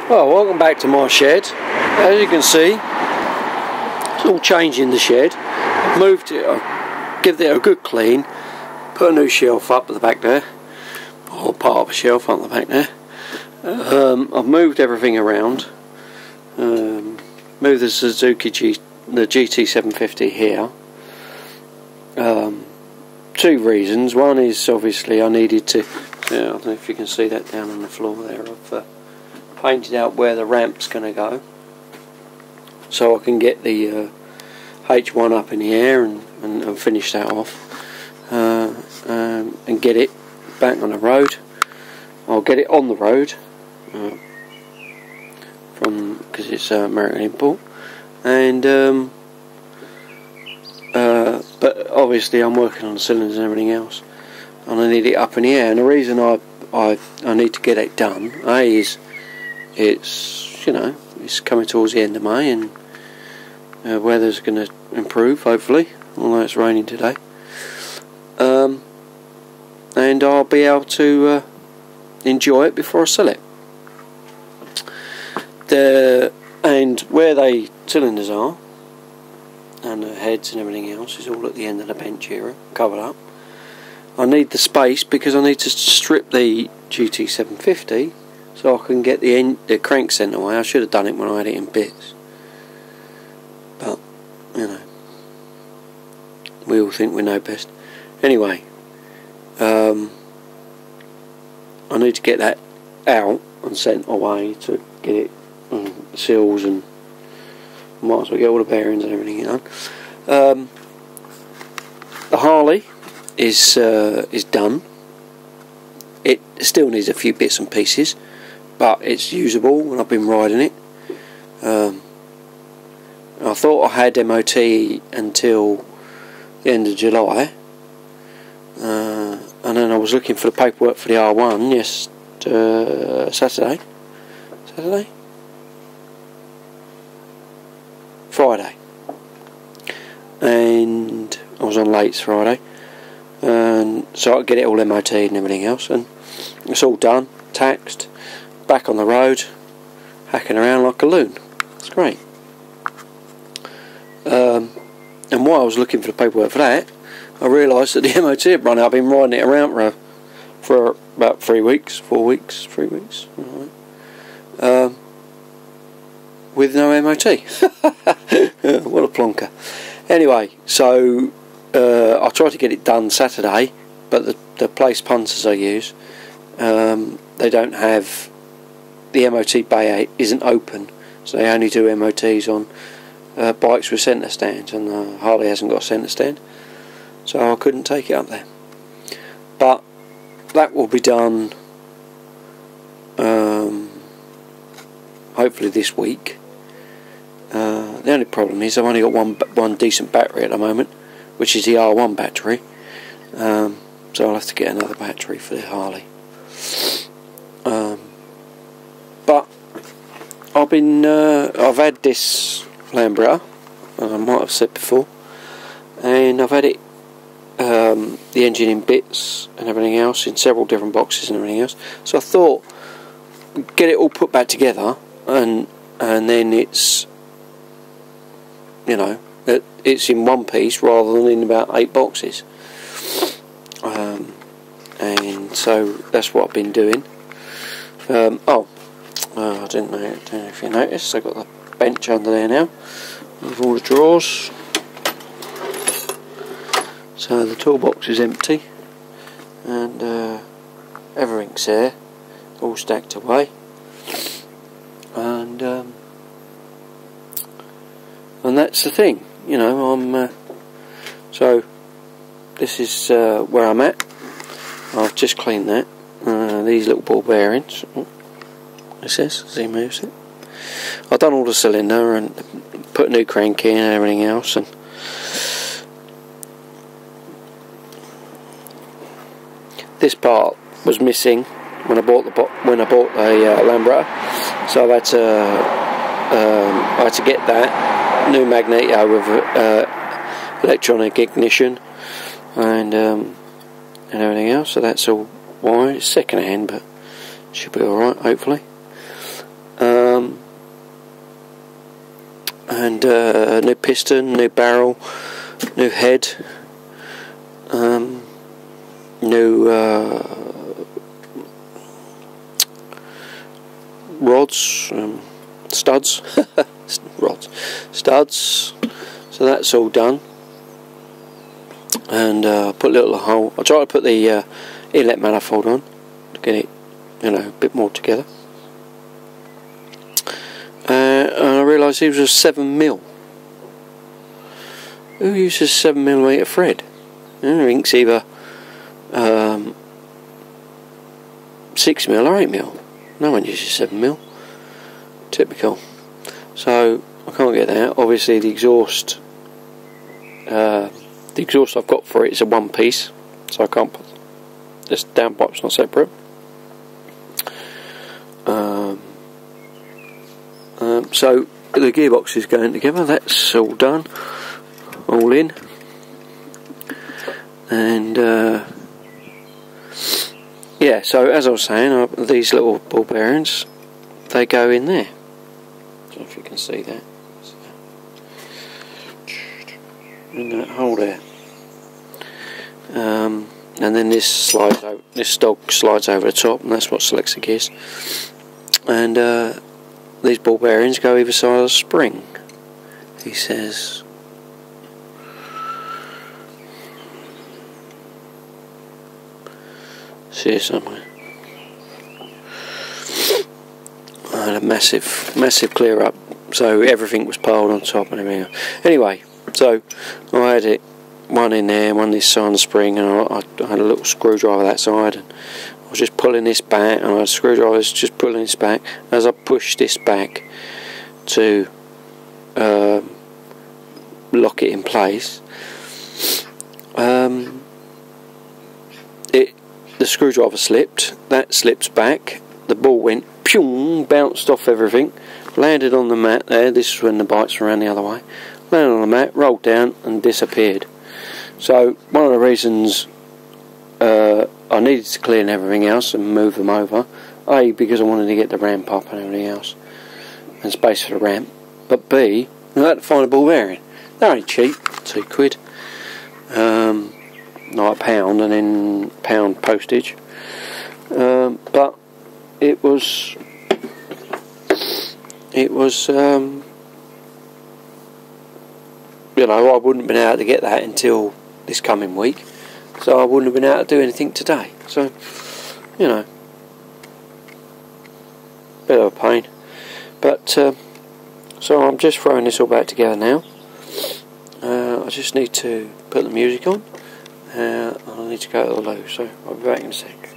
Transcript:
Well, welcome back to my shed. As you can see, it's all changed in the shed. I've moved it, I've given it a good clean, put a new shelf up at the back there, or part of a shelf up the back there. I've moved everything around. Moved the Suzuki the GT750 here. Two reasons. One is obviously I needed to, I don't know if you can see that down on the floor there, I've painted out where the ramp's going to go so I can get the H1 up in the air and finish that off and get it back on the road. I'll get it on the road because it's American import, and but obviously I'm working on the cylinders and everything else, and I need it up in the air. And the reason I need to get it done, is it's it's coming towards the end of May, and weather's going to improve hopefully, although it's raining today, and I'll be able to enjoy it before I sell it. And where the cylinders are and the heads and everything else is all at the end of the bench here, covered up. I need the space because I need to strip the GT750 so I can get the crank sent away. I should have done it when I had it in bits, but we all think we know best. Anyway, I need to get that out and sent away to get it seals, and might as well get all the bearings and everything done. The Harley is done. It still needs a few bits and pieces, but it's usable and I've been riding it. I thought I had MOT until the end of July, and then I was looking for the paperwork for the R1 Friday, and I was on late Friday, and so I could get it all MOT and everything else, and it's all done, taxed, back on the road, hacking around like a loon. It's great. And while I was looking for the paperwork for that, I realised that the MOT had run out. I've been riding it around for about 3 weeks, 4 weeks, 3 weeks, with no MOT. What a plonker. Anyway, so I tried to get it done Saturday, but the place punters I use, they don't have, the MOT bay isn't open, so they only do MOTs on bikes with centre stands, and the Harley hasn't got a centre stand, so I couldn't take it up there. But that will be done hopefully this week. The only problem is I've only got one decent battery at the moment, which is the R1 battery, so I'll have to get another battery for the Harley. But I've had this lambretta, as I might have said before, and I've had it, the engine in bits and everything else, in several different boxes and everything else. So I thought, get it all put back together, and then it's it's in one piece rather than in about 8 boxes. And so that's what I've been doing. I don't know if you noticed, I've got the bench under there now with all the drawers. So the toolbox is empty, and everything's there, all stacked away, and that's the thing, so this is where I'm at. I've just cleaned that. These little ball bearings. This is, as he moves it. I've done all the cylinder and put a new crank in and everything else, and this part was missing when I bought the lambretta, so I had to get that new magneto with electronic ignition and everything else. So that's all wired. It's second hand, but should be all right, hopefully. and new piston, new barrel, new head, new rods, studs, studs. So that's all done, and put a little hole. I tried to put the inlet manifold on to get it, a bit more together. And I realised it was a 7mm. Who uses 7mm thread? Ink's either 6mm or 8mm. No one uses 7mm. Typical. So I can't get that. Obviously the exhaust I've got for it is a one piece, so I can't put this downpipe's not separate. So the gearbox is going together. That's all done, all in, and yeah. So as I was saying, these little ball bearings, they go in there. I don't know if you can see that. In that hole there. And then this slides over. This dog slides over the top, and that's what selects the gears. And these ball bearings go either side of the spring. He says. See it somewhere. I had a massive clear up, so everything was piled on top and everything. Anyway, so I had it one in there, one this side of the spring, and I had a little screwdriver that side, and I was just pulling this back, and I had screwdrivers just pulling this back. As I pushed this back to lock it in place, the screwdriver slipped, that slips back, the ball went pew, bounced off everything, landed on the mat there. This is when the bikes were around the other way. Landed on the mat, rolled down and disappeared. So one of the reasons I needed to clean everything else and move them over, A, because I wanted to get the ramp up and everything else and space for the ramp, but B, I had to find a ball bearing. They're only cheap, £2, like £1 and then £1 postage, but it was I wouldn't have been able to get that until this coming week, so I wouldn't have been able to do anything today. So, bit of a pain. But so I'm just throwing this all back together now. I just need to put the music on. I need to go to the loo, so I'll be back in a sec.